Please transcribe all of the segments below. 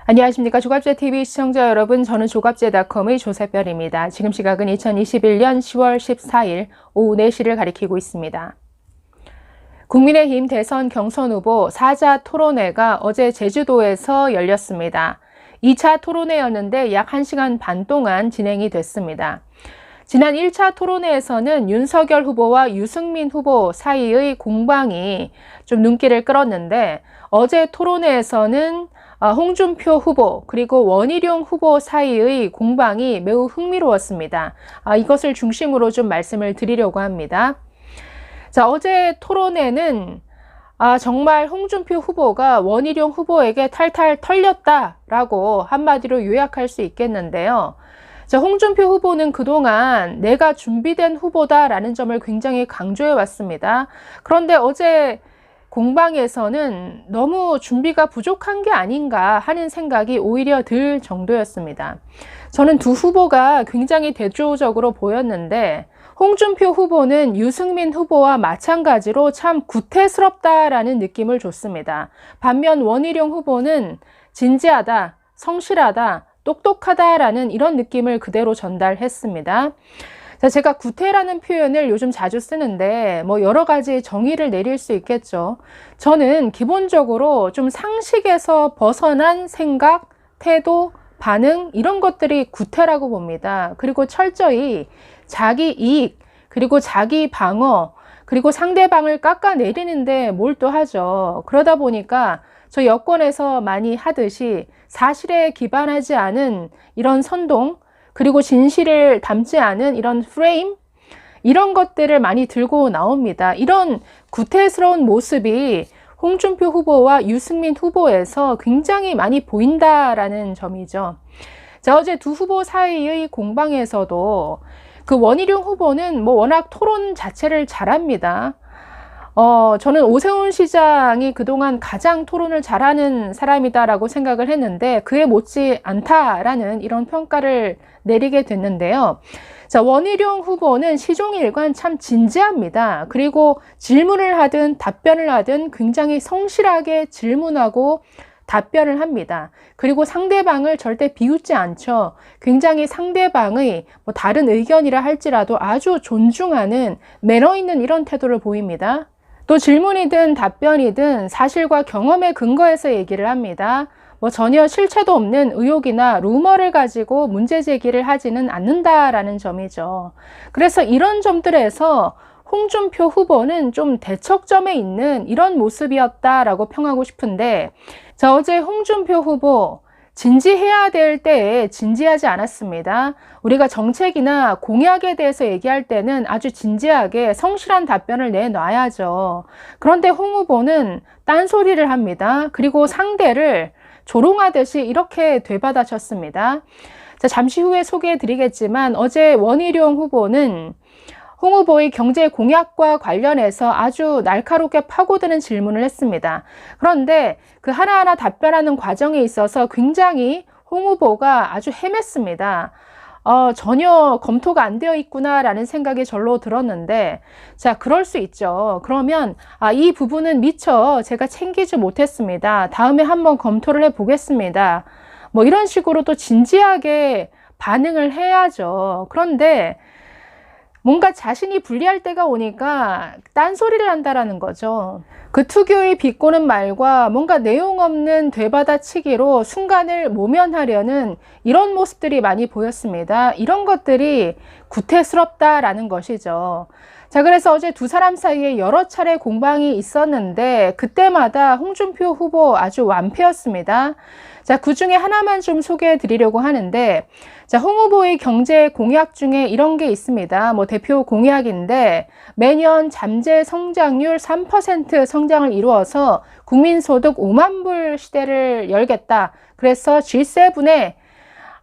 안녕하십니까. 조갑제TV 시청자 여러분, 저는 조갑제닷컴의 조세별입니다. 지금 시각은 2021년 10월 14일 오후 4시를 가리키고 있습니다. 국민의힘 대선 경선 후보 4자 토론회가 어제 제주도에서 열렸습니다. 2차 토론회였는데 약 1시간 반 동안 진행이 됐습니다. 지난 1차 토론회에서는 윤석열 후보와 유승민 후보 사이의 공방이 좀 눈길을 끌었는데, 어제 토론회에서는 홍준표 후보 그리고 원희룡 후보 사이의 공방이 매우 흥미로웠습니다. 이것을 중심으로 좀 말씀을 드리려고 합니다. 자, 어제 토론회는 정말 홍준표 후보가 원희룡 후보에게 탈탈 털렸다라고 한마디로 요약할 수 있겠는데요. 자, 홍준표 후보는 그동안 내가 준비된 후보다라는 점을 굉장히 강조해 왔습니다. 그런데 어제 공방에서는 너무 준비가 부족한 게 아닌가 하는 생각이 오히려 들 정도였습니다. 저는 두 후보가 굉장히 대조적으로 보였는데, 홍준표 후보는 유승민 후보와 마찬가지로 참 구태스럽다라는 느낌을 줬습니다. 반면 원희룡 후보는 진지하다, 성실하다, 똑똑하다라는 이런 느낌을 그대로 전달했습니다. 자, 제가 구태라는 표현을 요즘 자주 쓰는데 여러 가지 정의를 내릴 수 있겠죠. 저는 기본적으로 좀 상식에서 벗어난 생각, 태도, 반응 이런 것들이 구태라고 봅니다. 그리고 철저히 자기 이익, 그리고 자기 방어, 그리고 상대방을 깎아내리는데 몰두하죠. 그러다 보니까 저 여권에서 많이 하듯이 사실에 기반하지 않은 이런 선동, 그리고 진실을 담지 않은 이런 프레임, 이런 것들을 많이 들고 나옵니다. 이런 구태스러운 모습이 홍준표 후보와 유승민 후보에서 굉장히 많이 보인다라는 점이죠. 자, 어제 두 후보 사이의 공방에서도 그 원희룡 후보는 워낙 토론 자체를 잘합니다. 저는 오세훈 시장이 그동안 가장 토론을 잘하는 사람이다라고 생각을 했는데 그에 못지 않다라는 이런 평가를 내리게 됐는데요. 자, 원희룡 후보는 시종일관 참 진지합니다. 그리고 질문을 하든 답변을 하든 굉장히 성실하게 질문하고 답변을 합니다. 그리고 상대방을 절대 비웃지 않죠. 굉장히 상대방의 다른 의견이라 할지라도 아주 존중하는 매너 있는 이런 태도를 보입니다. 또 질문이든 답변이든 사실과 경험에 근거해서 얘기를 합니다. 전혀 실체도 없는 의혹이나 루머를 가지고 문제 제기를 하지는 않는다라는 점이죠. 그래서 이런 점들에서 홍준표 후보는 좀 대척점에 있는 이런 모습이었다라고 평하고 싶은데, 자, 어제 홍준표 후보 진지해야 될 때에 진지하지 않았습니다. 우리가 정책이나 공약에 대해서 얘기할 때는 아주 진지하게 성실한 답변을 내놔야죠. 그런데 홍 후보는 딴소리를 합니다. 그리고 상대를 조롱하듯이 이렇게 되받아쳤습니다. 자, 잠시 후에 소개해 드리겠지만 어제 원희룡 후보는 홍 후보의 경제 공약과 관련해서 아주 날카롭게 파고드는 질문을 했습니다. 그런데 그 하나하나 답변하는 과정에 있어서 굉장히 홍 후보가 아주 헤맸습니다. 전혀 검토가 안 되어 있구나라는 생각이 절로 들었는데, 자, 그럴 수 있죠. 그러면 이 부분은 미처 제가 챙기지 못했습니다. 다음에 한번 검토를 해보겠습니다. 이런 식으로 또 진지하게 반응을 해야죠. 그런데 뭔가 자신이 불리할 때가 오니까 딴소리를 한다라는 거죠. 그 특유의 비꼬는 말과 뭔가 내용 없는 되받아치기로 순간을 모면하려는 이런 모습들이 많이 보였습니다. 이런 것들이 구태스럽다라는 것이죠. 자, 그래서 어제 두 사람 사이에 여러 차례 공방이 있었는데 그때마다 홍준표 후보 아주 완패였습니다. 자, 그 중에 하나만 좀 소개해 드리려고 하는데, 자, 홍 후보의 경제 공약 중에 이런 게 있습니다. 대표 공약인데 매년 잠재 성장률 3% 성장을 이루어서 국민소득 5만 불 시대를 열겠다. 그래서 G7에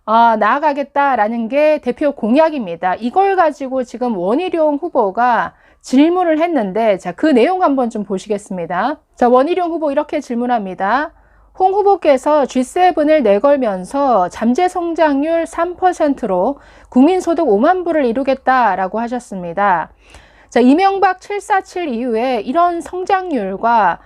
나아가겠다라는 게 대표 공약입니다. 이걸 가지고 지금 원희룡 후보가 질문을 했는데, 자, 그 내용 한번 좀 보시겠습니다. 자, 원희룡 후보 이렇게 질문합니다. 홍 후보께서 G7을 내걸면서 잠재 성장률 3%로 국민소득 5만 불을 이루겠다라고 하셨습니다. 자, 이명박 747 이후에 이런 성장률과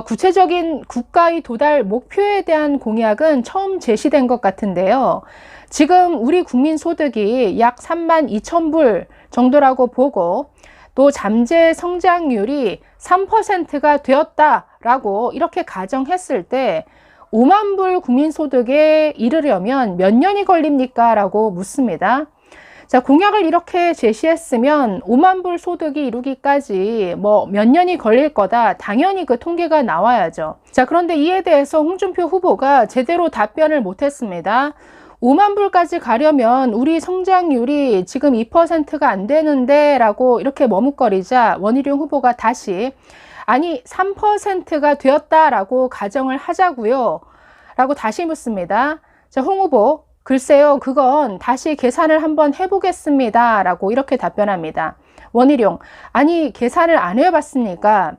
구체적인 국가의 도달 목표에 대한 공약은 처음 제시된 것 같은데요. 지금 우리 국민 소득이 약 32,000불 정도라고 보고 또 잠재 성장률이 3%가 되었다라고 이렇게 가정했을 때 5만 불 국민 소득에 이르려면 몇 년이 걸립니까? 라고 묻습니다. 자, 공약을 이렇게 제시했으면 5만 불 소득이 이루기까지 뭐 몇 년이 걸릴 거다. 당연히 그 통계가 나와야죠. 자, 그런데 이에 대해서 홍준표 후보가 제대로 답변을 못했습니다. 5만 불까지 가려면 우리 성장률이 지금 2%가 안 되는데 라고 이렇게 머뭇거리자 원희룡 후보가 다시 아니 3%가 되었다라고 가정을 하자고요 라고 다시 묻습니다. 자, 홍 후보 글쎄요 그건 다시 계산을 한번 해보겠습니다 라고 이렇게 답변합니다. 원희룡 아니 계산을 안 해봤습니까?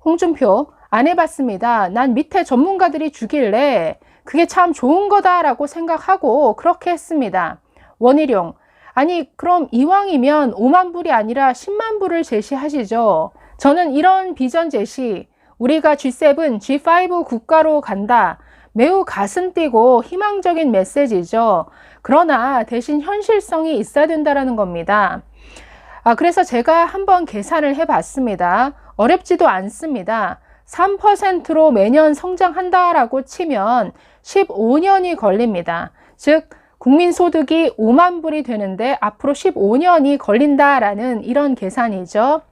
홍준표 안 해봤습니다. 난 밑에 전문가들이 주길래 그게 참 좋은 거다라고 생각하고 그렇게 했습니다. 원희룡 아니 그럼 이왕이면 5만 불이 아니라 10만 불을 제시하시죠. 저는 이런 비전 제시 우리가 G7, G5 국가로 간다. 매우 가슴 뛰고 희망적인 메시지죠. 그러나 대신 현실성이 있어야 된다는 겁니다. 그래서 제가 한번 계산을 해봤습니다. 어렵지도 않습니다. 3%로 매년 성장한다라고 치면 15년이 걸립니다. 즉 국민소득이 5만 불이 되는데 앞으로 15년이 걸린다라는 이런 계산이죠.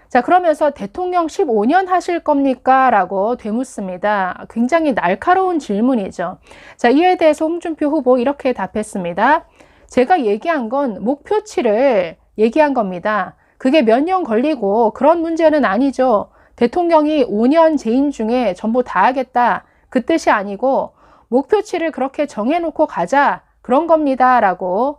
자, 그러면서 대통령 15년 하실 겁니까? 라고 되묻습니다. 굉장히 날카로운 질문이죠. 자, 이에 대해서 홍준표 후보 이렇게 답했습니다. 제가 얘기한 건 목표치를 얘기한 겁니다. 그게 몇 년 걸리고 그런 문제는 아니죠. 대통령이 5년 재임 중에 전부 다 하겠다. 그 뜻이 아니고 목표치를 그렇게 정해놓고 가자. 그런 겁니다. 라고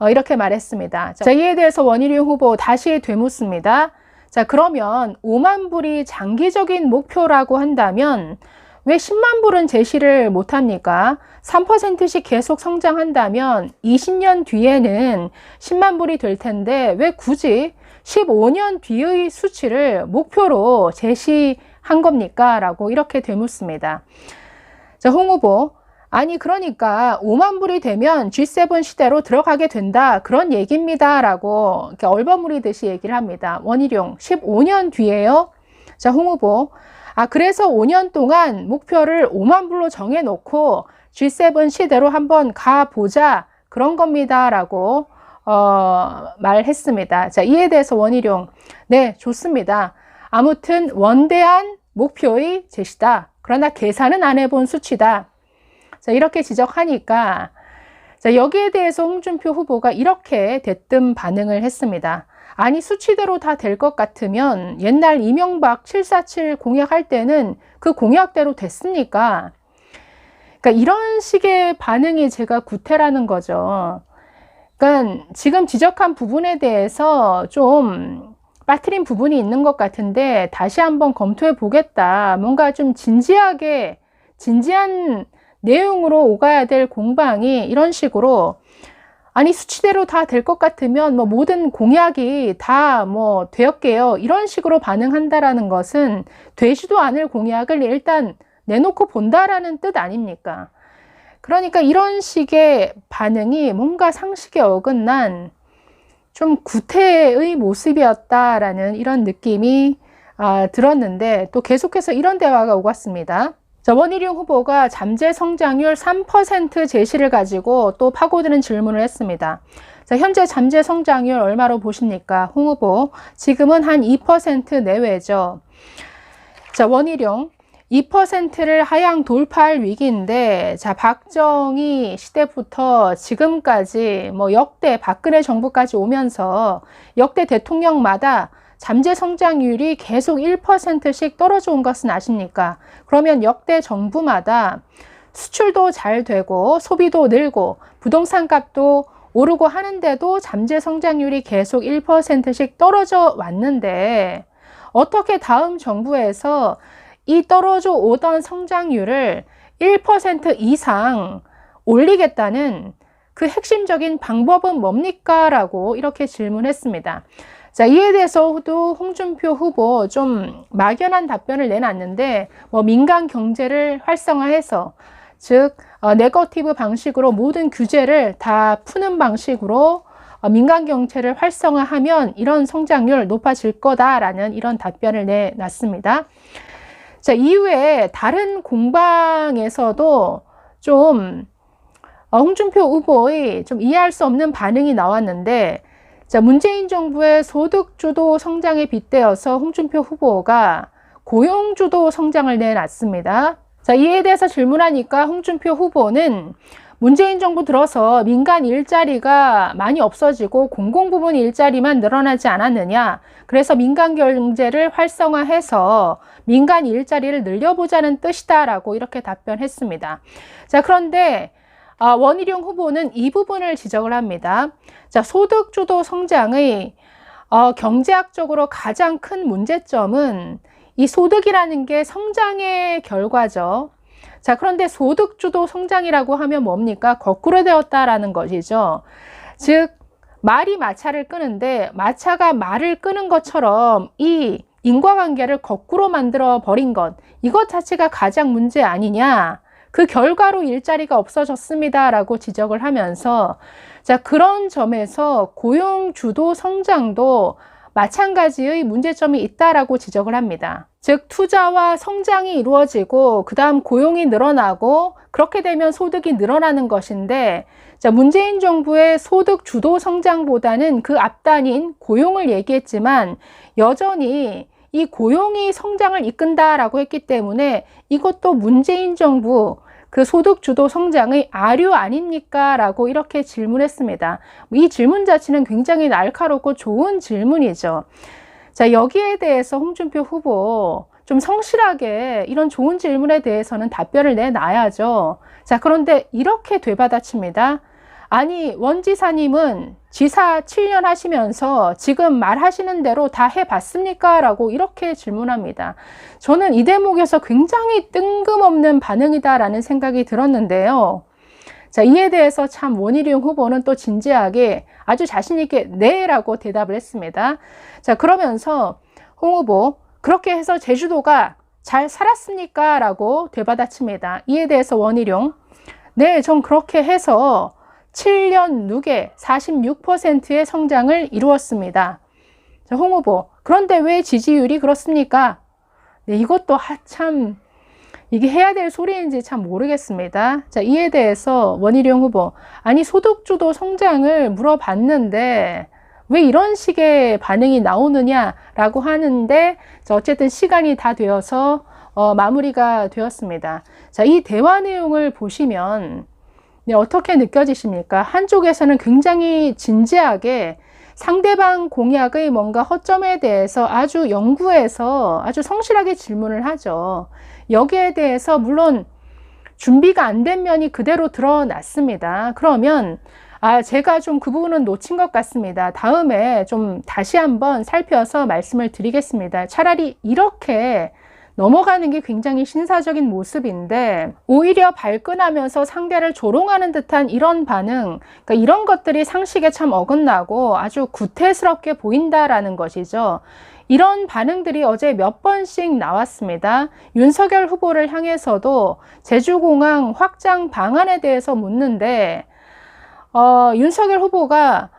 이렇게 말했습니다. 자, 이에 대해서 원희룡 후보 다시 되묻습니다. 자, 그러면 5만 불이 장기적인 목표라고 한다면 왜 10만 불은 제시를 못합니까? 3%씩 계속 성장한다면 20년 뒤에는 10만 불이 될 텐데 왜 굳이 15년 뒤의 수치를 목표로 제시한 겁니까? 라고 이렇게 되묻습니다. 자, 홍 후보 아니 그러니까 5만 불이 되면 G7 시대로 들어가게 된다 그런 얘기입니다 라고 이렇게 얼버무리듯이 얘기를 합니다. 원희룡 15년 뒤에요? 자, 홍 후보 그래서 5년 동안 목표를 5만 불로 정해놓고 G7 시대로 한번 가보자 그런 겁니다 라고 말했습니다. 자, 이에 대해서 원희룡 네 좋습니다. 아무튼 원대한 목표의 제시다. 그러나 계산은 안 해본 수치다. 자, 이렇게 지적하니까 자, 여기에 대해서 홍준표 후보가 이렇게 대뜸 반응을 했습니다. 아니 수치대로 다 될 것 같으면 옛날 이명박 747 공약할 때는 그 공약대로 됐습니까? 그러니까 이런 식의 반응이 제가 구태라는 거죠. 그러니까 지금 지적한 부분에 대해서 좀 빠뜨린 부분이 있는 것 같은데 다시 한번 검토해 보겠다. 뭔가 좀 진지한 내용으로 오가야 될 공방이 이런 식으로 아니 수치대로 다 될 것 같으면 뭐 모든 공약이 다 뭐 되었게요. 이런 식으로 반응한다라는 것은 되지도 않을 공약을 일단 내놓고 본다라는 뜻 아닙니까? 그러니까 이런 식의 반응이 뭔가 상식에 어긋난 좀 구태의 모습이었다라는 이런 느낌이 들었는데 또 계속해서 이런 대화가 오갔습니다. 자, 원희룡 후보가 잠재 성장률 3% 제시를 가지고 또 파고드는 질문을 했습니다. 자, 현재 잠재 성장률 얼마로 보십니까? 홍 후보 지금은 한 2% 내외죠. 자, 원희룡 2%를 하향 돌파할 위기인데 자, 박정희 시대부터 지금까지 뭐 역대 박근혜 정부까지 오면서 역대 대통령마다 잠재 성장률이 계속 1%씩 떨어져 온 것은 아십니까? 그러면 역대 정부마다 수출도 잘 되고 소비도 늘고 부동산 값도 오르고 하는데도 잠재 성장률이 계속 1%씩 떨어져 왔는데 어떻게 다음 정부에서 이 떨어져 오던 성장률을 1% 이상 올리겠다는 그 핵심적인 방법은 뭡니까? 라고 이렇게 질문했습니다. 자, 이에 대해서도 홍준표 후보 좀 막연한 답변을 내놨는데, 뭐 민간 경제를 활성화해서, 즉 네거티브 방식으로 모든 규제를 다 푸는 방식으로 민간 경제를 활성화하면 이런 성장률 높아질 거다라는 이런 답변을 내놨습니다. 자, 이후에 다른 공방에서도 좀 홍준표 후보의 좀 이해할 수 없는 반응이 나왔는데, 자, 문재인 정부의 소득주도 성장에 빗대어서 홍준표 후보가 고용주도 성장을 내놨습니다. 자, 이에 대해서 질문하니까 홍준표 후보는 문재인 정부 들어서 민간 일자리가 많이 없어지고 공공부문 일자리만 늘어나지 않았느냐. 그래서 민간 경제를 활성화해서 민간 일자리를 늘려보자는 뜻이다라고 이렇게 답변했습니다. 자, 그런데 원희룡 후보는 이 부분을 지적을 합니다. 자, 소득주도 성장의 경제학적으로 가장 큰 문제점은 이 소득이라는 게 성장의 결과죠. 자, 그런데 소득주도 성장이라고 하면 뭡니까? 거꾸로 되었다라는 것이죠. 즉, 말이 마차를 끄는데 마차가 말을 끄는 것처럼 이 인과관계를 거꾸로 만들어 버린 것, 이것 자체가 가장 문제 아니냐. 그 결과로 일자리가 없어졌습니다 라고 지적을 하면서, 자, 그런 점에서 고용주도 성장도 마찬가지의 문제점이 있다라고 지적을 합니다. 즉, 투자와 성장이 이루어지고 그 다음 고용이 늘어나고 그렇게 되면 소득이 늘어나는 것인데, 자, 문재인 정부의 소득 주도 성장보다는 그 앞단인 고용을 얘기했지만 여전히 이 고용이 성장을 이끈다라고 했기 때문에 이것도 문재인 정부 그 소득주도 성장의 아류 아닙니까? 라고 이렇게 질문했습니다. 이 질문 자체는 굉장히 날카롭고 좋은 질문이죠. 자, 여기에 대해서 홍준표 후보 좀 성실하게 이런 좋은 질문에 대해서는 답변을 내놔야죠. 자, 그런데 이렇게 되받아칩니다. 아니, 원 지사님은 지사 7년 하시면서 지금 말하시는 대로 다 해봤습니까? 라고 이렇게 질문합니다. 저는 이 대목에서 굉장히 뜬금없는 반응이다라는 생각이 들었는데요. 자, 이에 대해서 참 원희룡 후보는 또 진지하게 아주 자신있게 네 라고 대답을 했습니다. 자, 그러면서 홍 후보, 그렇게 해서 제주도가 잘 살았습니까? 라고 되받아칩니다. 이에 대해서 원희룡, 네, 전 그렇게 해서 7년 누계 46%의 성장을 이루었습니다. 자, 홍 후보, 그런데 왜 지지율이 그렇습니까? 네, 이것도 참 이게 해야 될 소리인지 참 모르겠습니다. 자, 이에 대해서 원희룡 후보, 아니 소득주도 성장을 물어봤는데 왜 이런 식의 반응이 나오느냐라고 하는데, 자, 어쨌든 시간이 다 되어서 마무리가 되었습니다. 자, 이 대화 내용을 보시면 네, 어떻게 느껴지십니까? 한쪽에서는 굉장히 진지하게 상대방 공약의 뭔가 허점에 대해서 아주 연구해서 아주 성실하게 질문을 하죠. 여기에 대해서 물론 준비가 안 된 면이 그대로 드러났습니다. 그러면 제가 좀 그 부분은 놓친 것 같습니다. 다음에 좀 다시 한번 살펴서 말씀을 드리겠습니다. 차라리 이렇게 넘어가는 게 굉장히 신사적인 모습인데 오히려 발끈하면서 상대를 조롱하는 듯한 이런 반응, 그러니까 이런 것들이 상식에 참 어긋나고 아주 구태스럽게 보인다라는 것이죠. 이런 반응들이 어제 몇 번씩 나왔습니다. 윤석열 후보를 향해서도 제주공항 확장 방안에 대해서 묻는데 윤석열 후보가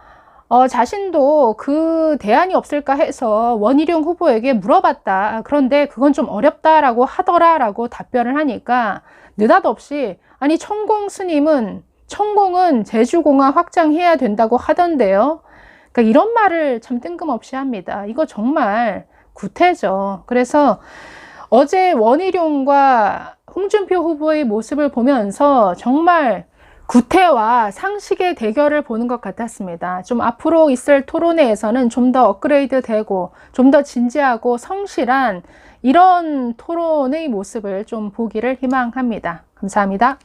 자신도 그 대안이 없을까 해서 원희룡 후보에게 물어봤다. 그런데 그건 좀 어렵다라고 하더라라고 답변을 하니까 느닷없이 아니 천공은 제주공항 확장해야 된다고 하던데요. 그러니까 이런 말을 참 뜬금없이 합니다. 이거 정말 구태죠. 그래서 어제 원희룡과 홍준표 후보의 모습을 보면서 정말 구태와 상식의 대결을 보는 것 같았습니다. 좀 앞으로 있을 토론회에서는 좀 더 업그레이드 되고 좀 더 진지하고 성실한 이런 토론의 모습을 좀 보기를 희망합니다. 감사합니다.